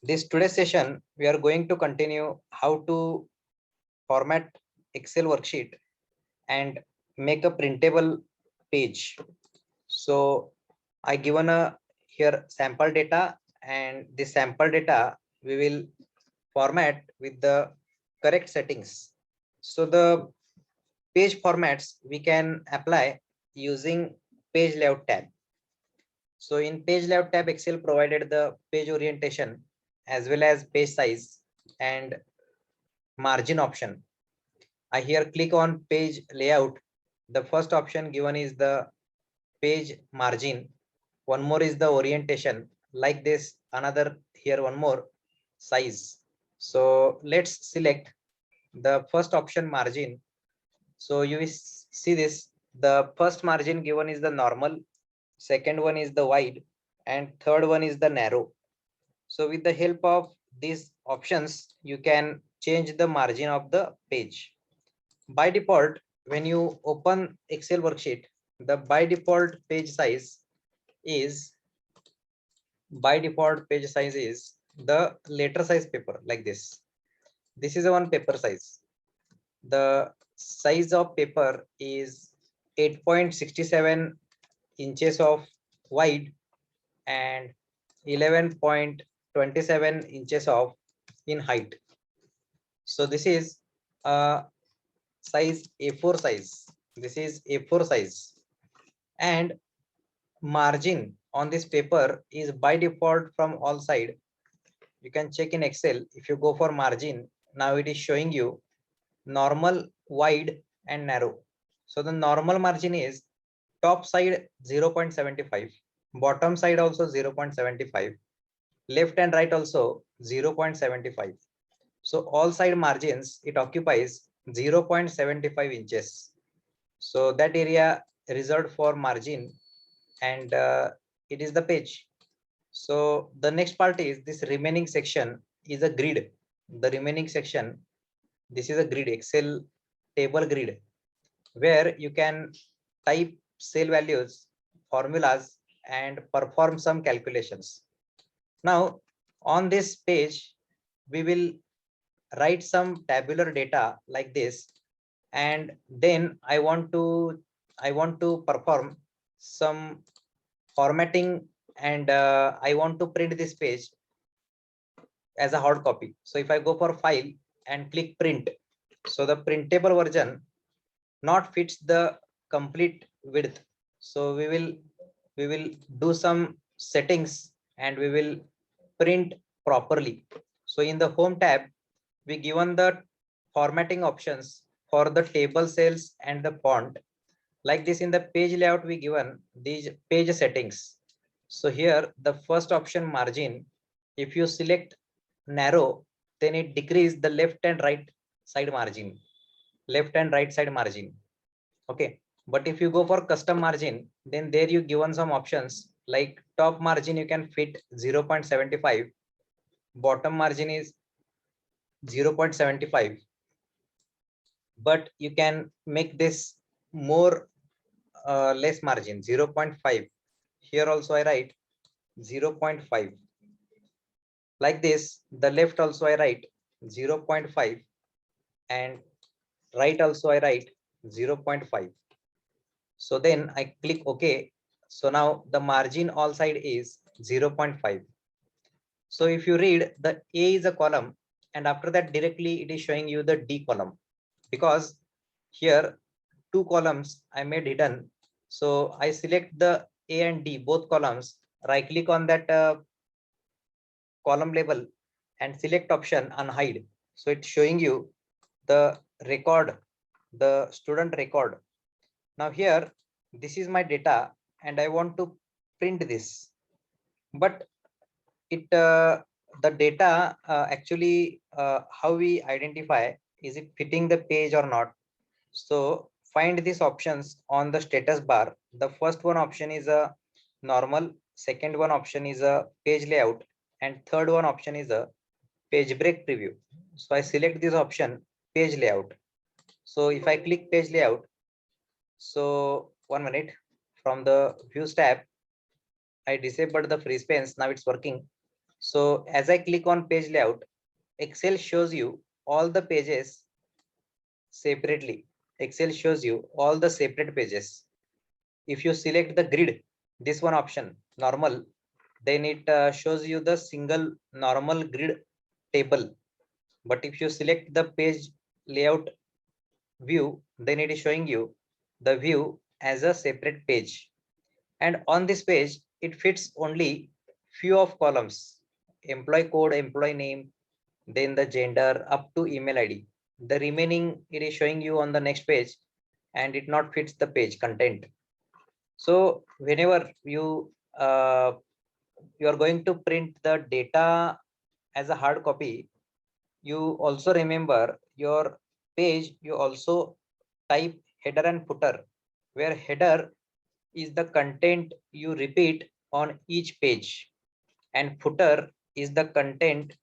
This today's session, we are going to continue how to format Excel worksheet and make a printable page. So I given a here sample data, and this sample data we will format with the correct settings. So the page formats we can apply using page layout tab. So in page layout tab, Excel provided the page orientation as well as page size and margin option. I here click on page layout. The first option given is the page margin. One more is the orientation. Like this, another here one more size. So let's select the first option margin. So you will see this. The first margin given is the normal, second one is the wide, and third one is the narrow. So with the help of these options, you can change the margin of the page. By default, when you open Excel worksheet, the by default page size is the letter size paper like this. This is a one paper size. The size of paper is 8.67 inches of wide and 11.27 inches of in height. So this is size A4 size. This is A4 size, and margin on this paper is by default from all side. You can check in Excel. If you go for margin, now it is showing you normal, wide, and narrow. So the normal margin is top side 0.75, bottom side also 0.75, left and right also 0.75. So all side margins it occupies 0.75 inches. So that area reserved for margin, and it is the page. So the next part is this remaining section is a grid. The remaining section, this is a grid, Excel table grid, where you can type cell values, formulas, and perform some calculations. Now on this page, we will write some tabular data like this, and then I want to perform some formatting, and I want to print this page as a hard copy. So if I go for file and click print, so the printable version not fits the complete width. So we will do some settings and we will print properly. So in the home tab, we given the formatting options for the table cells and the font. Like this, in the page layout, we given these page settings. So here the first option margin, if you select narrow, then it decrease the left and right side margin, okay. But if you go for custom margin, then there you given some options like top margin you can fit 0.75, bottom margin is 0.75, but you can make this more less margin 0.5. Here also I write 0.5. Like this, the left also I write 0.5, and right also I write 0.5. So then I click OK. So now the margin all side is 0.5. So if you read, the A is a column, and after that directly it is showing you the D column, because here two columns I made hidden. So I select the A and D both columns, right click on that column label and select option unhide. So it's showing you the record, the student record. Now here, this is my data and I want to print this, but it the data actually how we identify, is it fitting the page or not? So find these options on the status bar. The first one option is a normal, second one option is a page layout, and third one option is a page break preview. So I select this option, page layout. So if I click page layout, so 1 minute, from the views tab I disabled the free space, now it's working. So as I click on page layout, Excel shows you all the pages separately. Excel shows you all the separate pages. If you select the grid, this one option, normal, then it shows you the single normal grid table. But if you select the page layout view, then it is showing you the view as a separate page. And on this page, it fits only few of columns: employee code, employee name, then the gender, up to email ID. The remaining it is showing you on the next page, and it not fits the page content. So whenever you are going to print the data as a hard copy, you also remember your page, you also type header and footer, where header is the content you repeat on each page, and footer is the content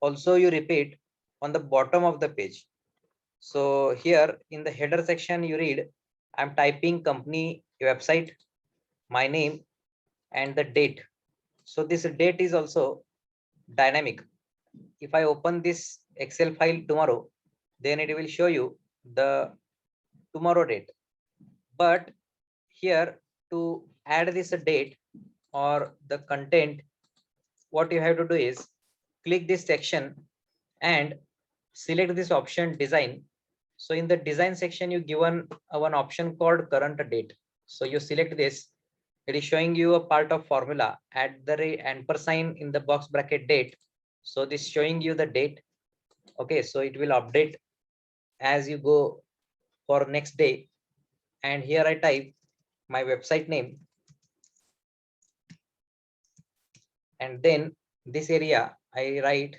also you repeat on the bottom of the page. So here in the header section, you read, I'm typing company website, my name, and the date. So this date is also dynamic. If I open this Excel file tomorrow, then it will show you the tomorrow date. But here, to add this date or the content, what you have to do is click this section and select this option design. So in the design section, you given one option called current date. So you select this. It is showing you a part of formula at the rate ampersand in the box bracket date. So this showing you the date. Okay, so it will update as you go for next day. And here I type my website name, and then this area I write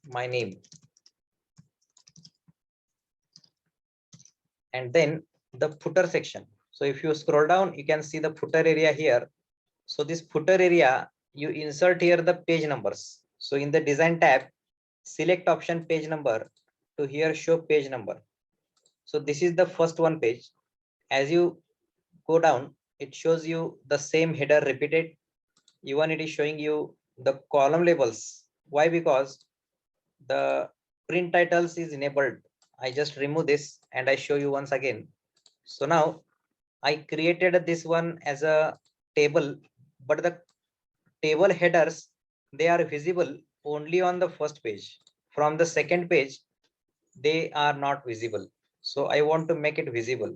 my name, and then the footer section. So if you scroll down, you can see the footer area here. So this footer area, you insert here the page numbers. So in the design tab, select option page number to here show page number. So this is the first one page. As you go down, it shows you the same header repeated. Even it is showing you the column labels. Why? Because the print titles is enabled. I just remove this and I show you once again. So now I created this one as a table, but the table headers, they are visible only on the first page. From the second page, they are not visible. So I want to make it visible.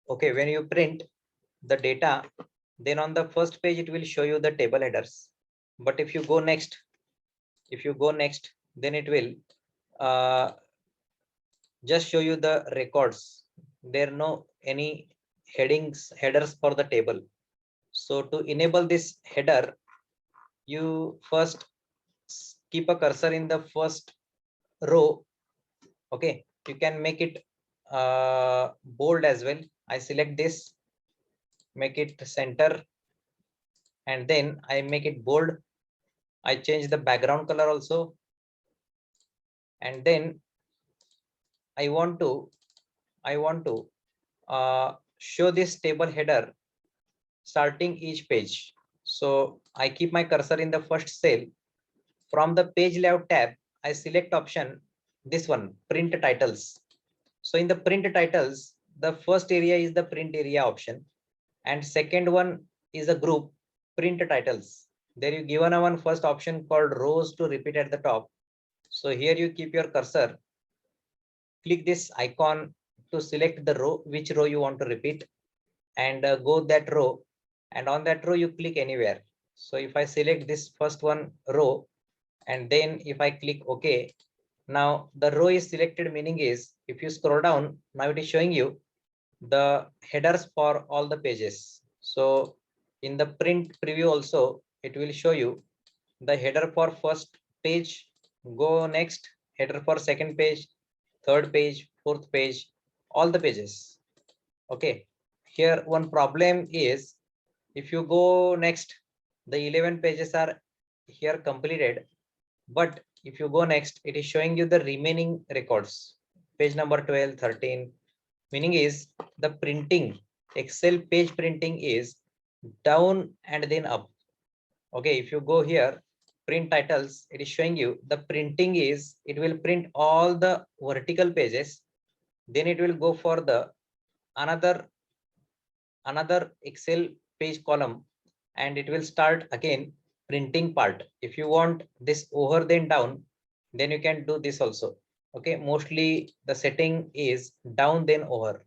Okay, when you print the data, then on the first page, it will show you the table headers. But if you go next, then it will just show you the records. There are no any headers for the table. So to enable this header, you first keep a cursor in the first row. Okay, you can make it bold as well. I select this, make it center, and then I make it bold. I change the background color also, and then I want to show this table header starting each page. So I keep my cursor in the first cell. From the page layout tab, I select option, this one, print titles. So in the print titles, the first area is the print area option, and second one is a group print titles. There you given a one first option called rows to repeat at the top. So here you keep your cursor, click this icon to select the row, which row you want to repeat, and go that row, and on that row you click anywhere. So if I select this first one row, and then if I click OK, now the row is selected, meaning is if you scroll down, now it is showing you the headers for all the pages. So in the print preview also, it will show you the header for first page, go next, header for second page, third page, fourth page, all the pages. Okay, here one problem is, if you go next, the 11 pages are here completed, but if you go next, it is showing you the remaining records, page number 12, 13, meaning is the printing, Excel page printing is down and then up. Okay, if you go here, print titles, it is showing you the printing is, it will print all the vertical pages. Then it will go for the another Excel page column, and it will start again printing part. If you want this over then down, then you can do this also. Okay, mostly the setting is down then over.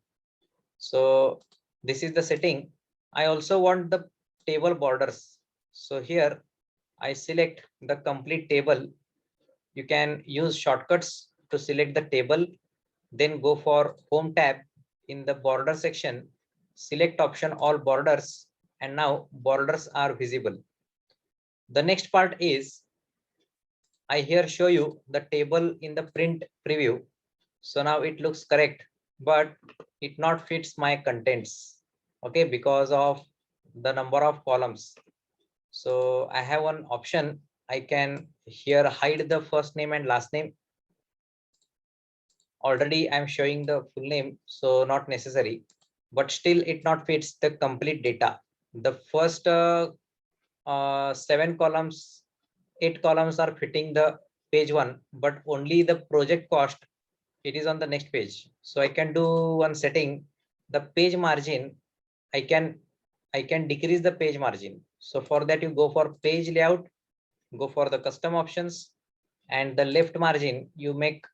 So this is the setting. I also want the table borders. So here I select the complete table. You can use shortcuts to select the table, then go for home tab. In the border section, select option all borders, and now borders are visible. The next part is I here show you the table in the print preview. So now it looks correct, but it not fits my contents. Okay, because of the number of columns. So I have one option. I can here hide the first name and last name. Already I'm showing the full name, so not necessary, but still it not fits the complete data. The first 7 columns, 8 columns are fitting the page one, but only the project cost, it is on the next page. So I can do one setting, the page margin, I can decrease the page margin. So for that you go for page layout, go for the custom options, and the left margin you make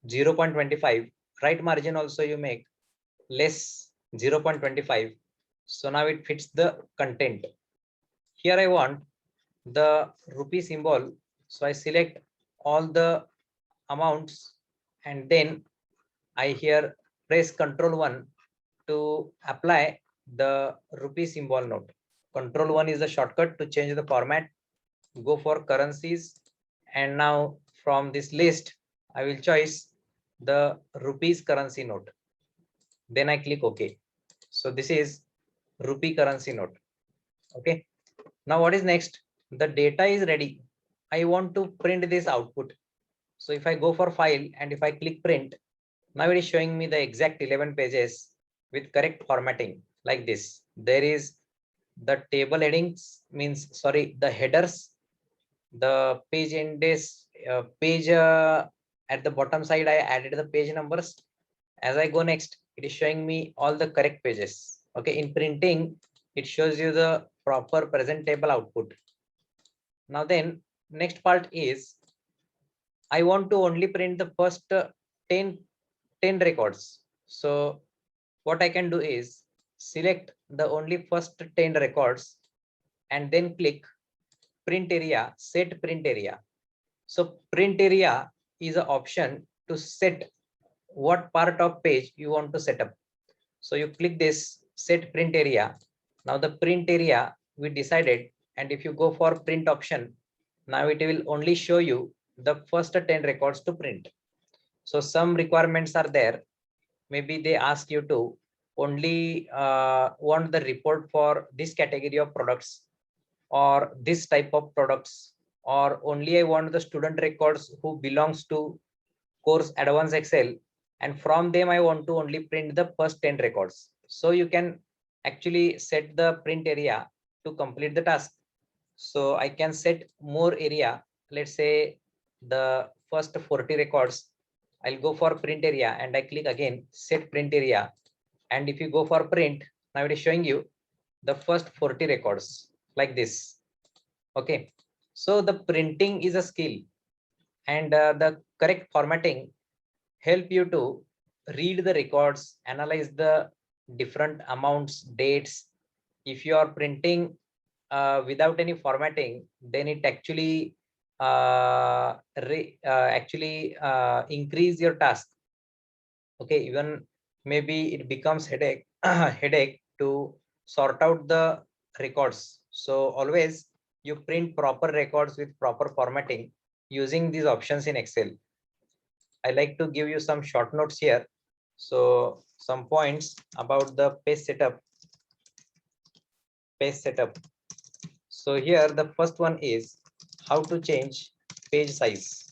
0.25, right margin also you make less 0.25. So now it fits the content. Here I want the rupee symbol. So I select all the amounts, and then I here press Ctrl 1 to apply the rupee symbol note. Ctrl 1 is the shortcut to change the format. Go for currencies, and now from this list I will choose the rupees currency note. Then I click OK. So this is rupee currency note. Okay. Now what is next? The data is ready. I want to print this output. So if I go for file and if I click print, now it is showing me the exact 11 pages with correct formatting like this. There is the table headings, means sorry, the headers, the page index, page at the bottom side I added the page numbers. As I go next, it is showing me all the correct pages. Okay, in printing it shows you the proper presentable output. Now then next part is I want to only print the first 10 records. So what I can do is select the only first 10 records and then click print area, set print area. So print area is an option to set what part of page you want to set up. So you click this set print area. Now the print area we decided, and if you go for print option, now it will only show you the first 10 records to print. So some requirements are there. Maybe they ask you to only want the report for this category of products or this type of products, or only I want the student records who belongs to course Advanced Excel, and from them I want to only print the first 10 records. So you can actually set the print area to complete the task. So I can set more area. Let's say the first 40 records. I'll go for print area and I click again set print area. And if you go for print, now it is showing you the first 40 records like this. Okay. So the printing is a skill, and the correct formatting help you to read the records, analyze the different amounts, dates. If you are printing without any formatting, then it actually increase your task. Okay, even maybe it becomes headache headache to sort out the records. So always you print proper records with proper formatting using these options in Excel. I like to give you some short notes here. So some points about the page setup. So here the first one is how to change page size.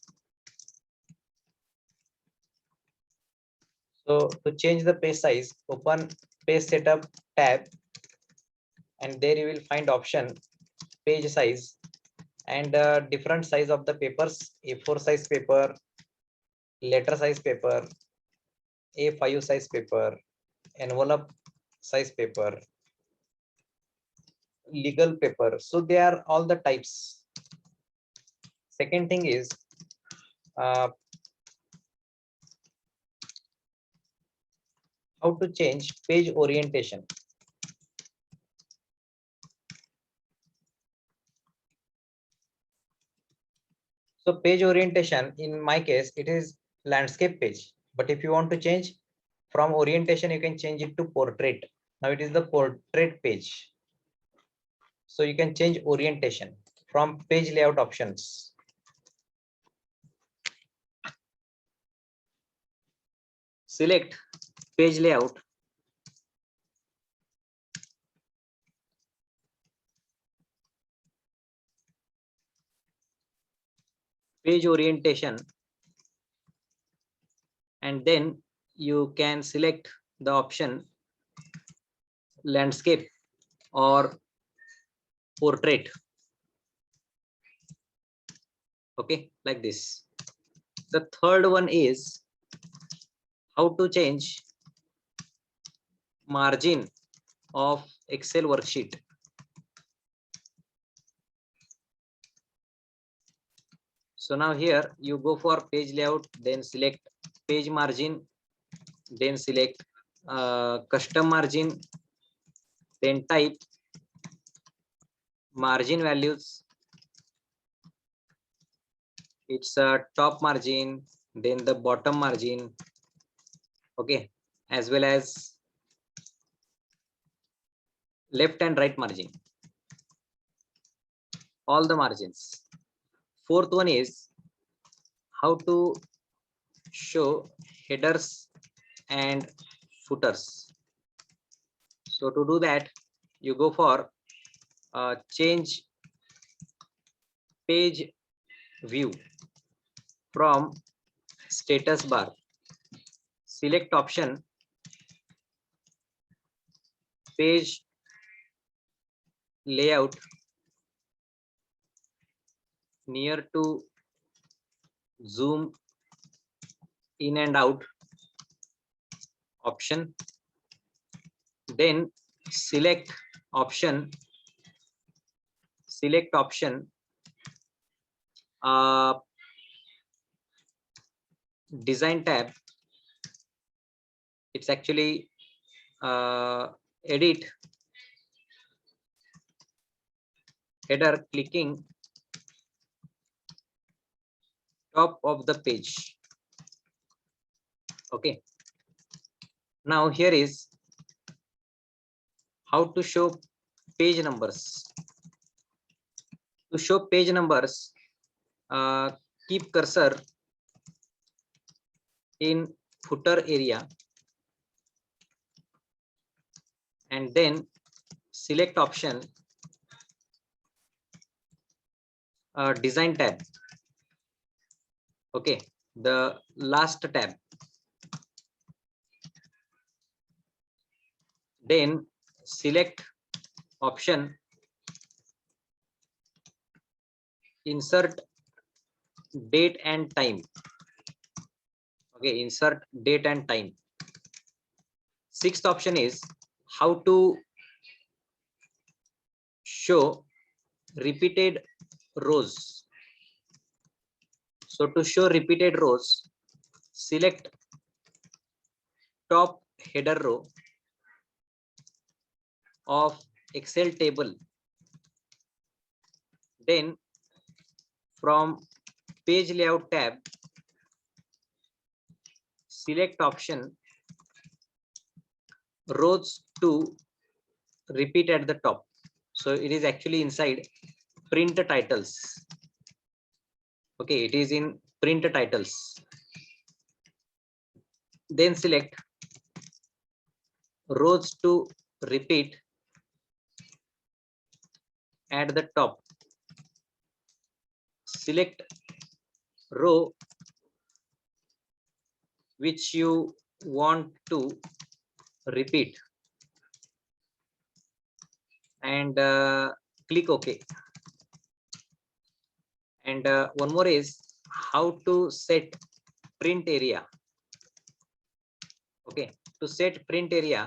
So to change the page size, open page setup tab, and there you will find option page size, and different size of the papers: A4 size paper, letter size paper, A5 size paper, envelope size paper, legal paper. So they are all the types. Second thing is how to change page orientation. So page orientation, in my case, it is landscape page. But if you want to change from orientation, you can change it to portrait. Now it is the portrait page. So you can change orientation from page layout options. Select page layout. Page orientation, and then you can select the option landscape or portrait. Okay, like this. The third one is how to change margin of Excel worksheet. So now here you go for page layout, then select page margin, then select custom margin, then type margin values. It's a top margin, then the bottom margin, okay, as well as left and right margin, all the margins. Fourth one is how to show headers and footers. So to do that, you go for change page view from status bar. Select option page layout near to zoom in and out option, then select option design tab. It's actually edit header, clicking top of the page. Okay, now here is how to show page numbers. To show page numbers, keep cursor in footer area and then select option design tab. Okay, the last tab, then select option insert date and time. Okay, insert date and time. Sixth option is how to show repeated rows. So to show repeated rows, select top header row of Excel table, then from page layout tab, select option rows to repeat at the top. So it is actually inside print titles. Okay, it is in print titles. Then select rows to repeat at the top. Select row which you want to repeat and click OK. And one more is how to set print area. Okay, to set print area,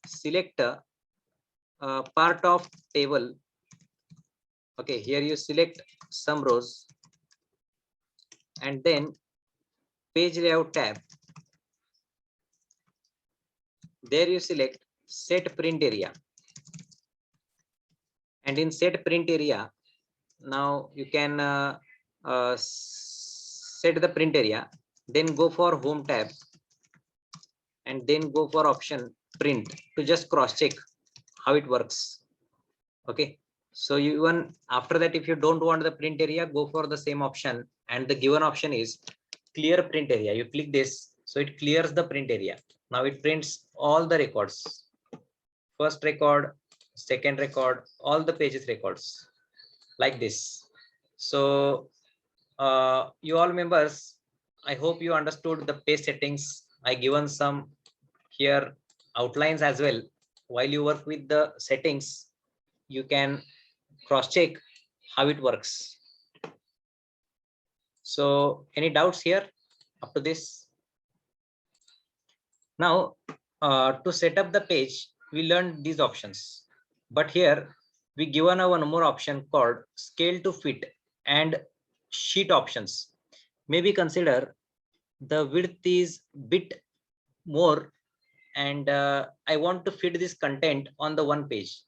select part of table. Okay, here you select some rows and then page layout tab. There you select set print area, and in set print area, now you can set the print area, then go for home tab and then go for option print to just cross check how it works. Okay, so you even after that, if you don't want the print area, go for the same option, and the given option is clear print area. You click this, so it clears the print area. Now it prints all the records, first record, second record, all the pages records like this. So you all members, I hope you understood the page settings. I given some here outlines as well. While you work with the settings, you can cross check how it works. So any doubts here up to this? Now to set up the page, we learned these options, but here we given a one more option called scale to fit and sheet options. Maybe consider the width is bit more, and I want to fit this content on the one page.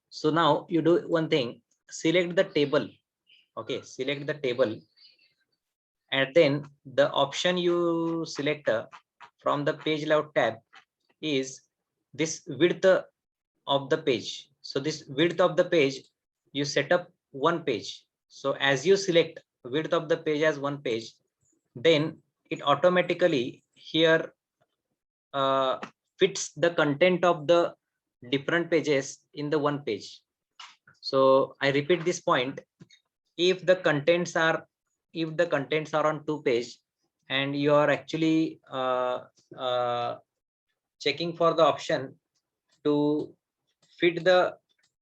So now you do one thing, select the table. Okay, select the table, and then the option you select from the page layout tab is this width of the page. So this width of the page, you set up one page. So as you select width of the page as one page, then it automatically here fits the content of the different pages in the one page. So I repeat this point. If the contents are on two page, and you are actually checking for the option to fit the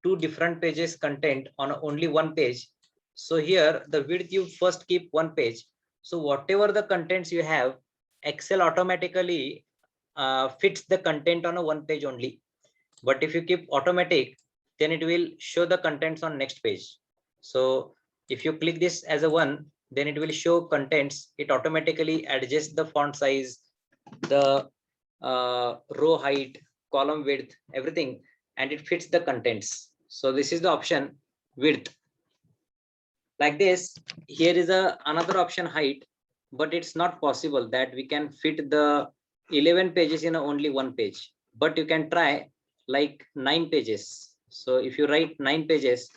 two different pages content on only one page, so here the width you first keep one page. So whatever the contents you have, Excel automatically fits the content on a one page only. But if you keep automatic, then it will show the contents on next page. So if you click this as a one, then it will show contents. It automatically adjusts the font size, the row height, column width, everything, and it fits the contents. So this is the option width. Like this, here is another option height, but it's not possible that we can fit the 11 pages in only one page. But you can try like 9 pages. So if you write 9 pages,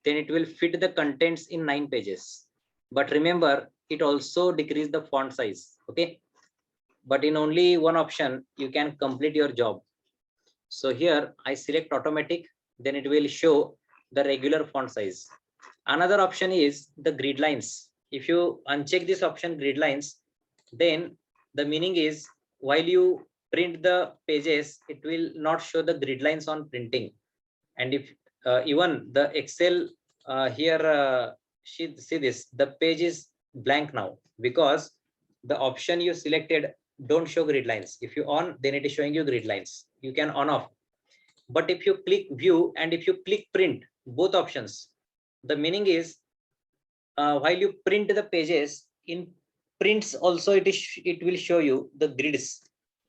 then it will fit the contents in 9 pages. But remember, it also decrease the font size. Okay, but in only one option you can complete your job. So here I select automatic, then it will show the regular font size. Another option is the grid lines. If you uncheck this option grid lines, then the meaning is while you print the pages, it will not show the grid lines on printing. And if even the Excel here see this, the page is blank now, because the option you selected don't show grid lines. If you on, then it is showing you grid lines. You can on off. But if you click view and if you click print, both options, the meaning is while you print the pages, in prints also it will show you the grids.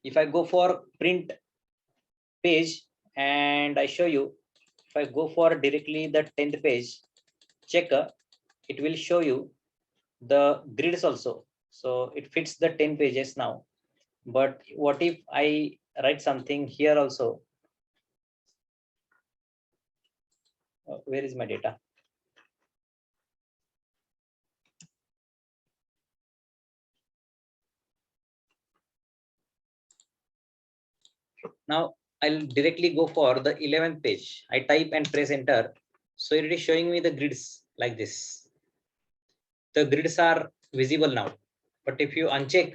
If I go for print page and I show you, if I go for directly the 10th page, check it will show you the grids also. So it fits the 10 pages now. But what if I write something here also? Where is my data? Now I'll directly go for the 11th page. I type and press enter. So it is showing me the grids like this. The grids are visible now. But if you uncheck,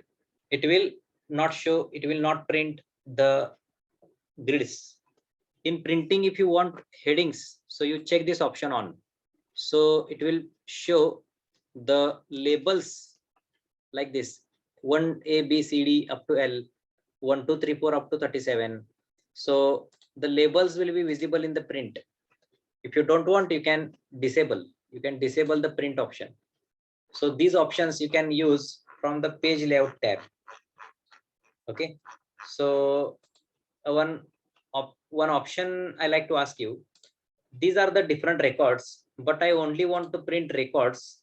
it will not show, it will not print the grids. In printing, if you want headings, so you check this option on. So it will show the labels like this, 1A, B, C, D up to L, 1, 2, 3, 4 up to 37. So the labels will be visible in the print. If you don't want, you can disable the print option. So these options you can use from the page layout tab. Okay, so one option I like to ask you, these are the different records, but I only want to print the records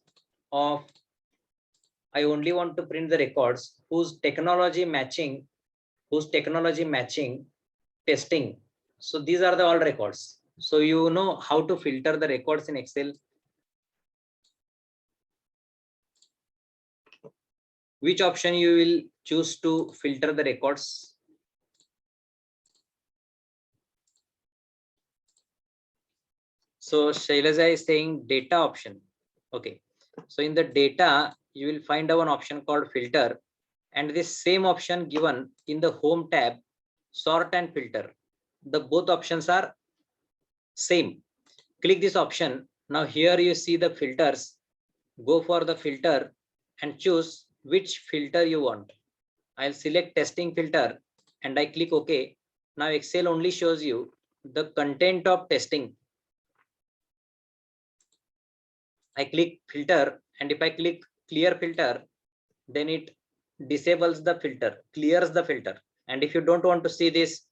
whose technology matching testing. So these are the all records. So you know how to filter the records in Excel. Which option you will choose to filter the records? So Shailaja is saying data option. Okay, so in the data you will find one option called filter, and this same option given in the home tab, sort and filter. The both options are same. Click this option. Now here you see the filters. Go for the filter and choose which filter you want. I'll select testing filter and I click OK. Now Excel only shows you the content of testing. I click filter, and if I click clear filter, then it disables the filter, clears the filter. And if you don't want to see this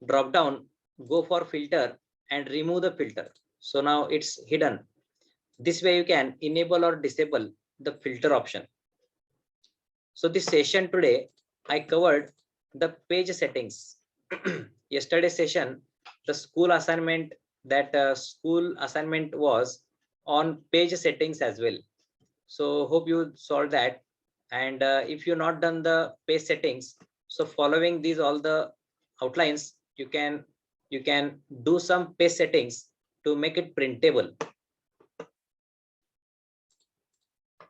drop down, go for filter and remove the filter. So now it's hidden. This way you can enable or disable the filter option. So this session today, I covered the page settings. Yesterday session, the school assignment was on page settings as well. So hope you solved that. And if you're not done the page settings, so following these all the outlines, you can do some page settings to make it printable.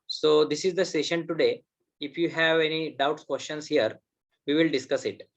So this is the session today. If you have any doubts, questions here, we will discuss it.